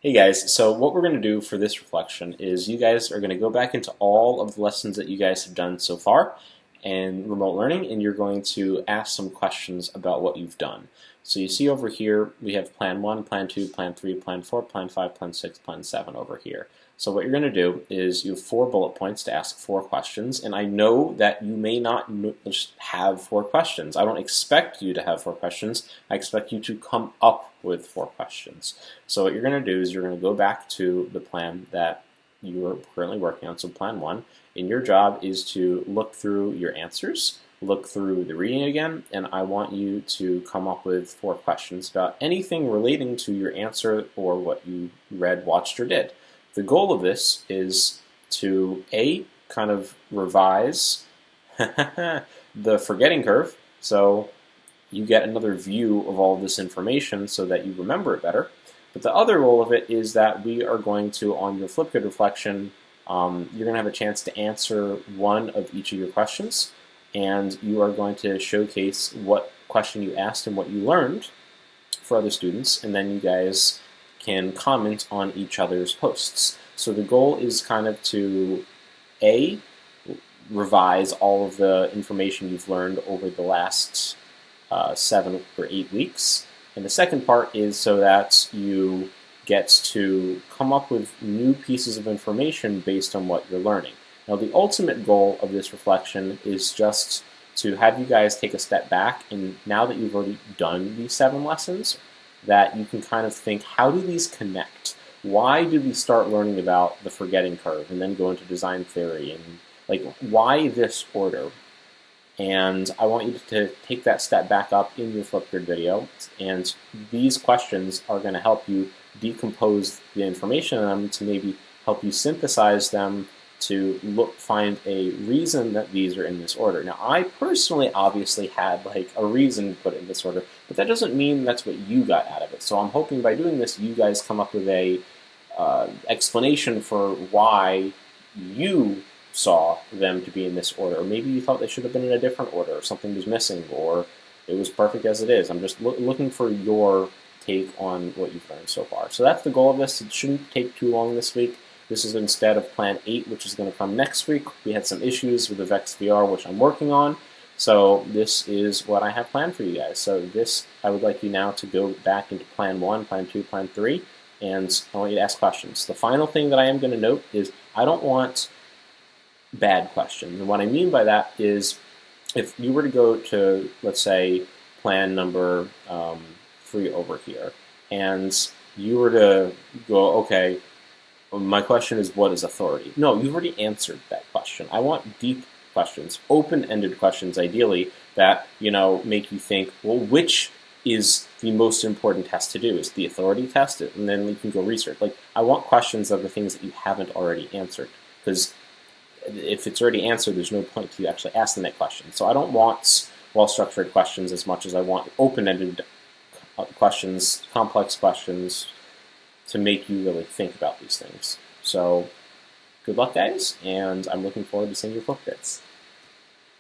Hey guys, so what we're going to do for this reflection is you guys are going to go back into all of the lessons that you guys have done so far in remote learning, and you're going to ask some questions about what you've done. So you see over here we have Plan 1, Plan 2, Plan 3, Plan 4, Plan 5, Plan 6, Plan 7 over here. So what you're going to do is you have 4 bullet points to ask 4 questions, and I know that you may not just have 4 questions. I don't expect you to have 4 questions. I expect you to come up with 4 questions. So what you're going to do is you're going to go back to the plan that you are currently working on, so Plan 1, and your job is to look through your answers, look through the reading again, and I want you to come up with 4 questions about anything relating to your answer or what you read, watched, or did. The goal of this is to A, kind of revise the forgetting curve, so you get another view of all of this information so that you remember it better. But the other goal of it is that we are going to, on your Flipgrid reflection, you're going to have a chance to answer one of each of your questions, and you are going to showcase what question you asked and what you learned for other students, and then you guys can comment on each other's posts. So the goal is kind of to A, revise all of the information you've learned over the last 7 or 8 weeks. And the second part is so that you get to come up with new pieces of information based on what you're learning. Now, the ultimate goal of this reflection is just to have you guys take a step back, and now that you've already done these 7 lessons, that you can kind of think, how do these connect? Why did we start learning about the forgetting curve and then go into design theory? And like, why this order? And I want you to take that step back up in your Flipgrid video, and these questions are going to help you decompose the information in them to maybe help you synthesize them to find a reason that these are in this order. Now, I personally obviously had like a reason to put it in this order, but that doesn't mean that's what you got out of it. So I'm hoping by doing this, you guys come up with a explanation for why you saw them to be in this order, or maybe you thought they should have been in a different order, or something was missing, or it was perfect as it is. I'm just looking for your take on what you've learned so far. So that's the goal of this. It shouldn't take too long this week. This is instead of Plan 8, which is going to come next week. We had some issues with the Vex VR, which I'm working on. So this is what I have planned for you guys. So this, I would like you now to go back into Plan 1, Plan 2, Plan 3, and I want you to ask questions. The final thing that I am going to note is I don't want bad questions. And what I mean by that is if you were to go to, let's say, plan number 3 over here, and you were to go, okay, my question is, what is authority? No, you've already answered that question. I want deep questions, open-ended questions, ideally, that make you think, well, which is the most important test to do? Is the authority test? And then you can go research. Like, I want questions of the things that you haven't already answered, because if it's already answered, there's no point to actually asking that question. So I don't want well-structured questions as much as I want open-ended questions, complex questions, to make you really think about these things. So good luck, guys, and I'm looking forward to seeing your Flipgrids.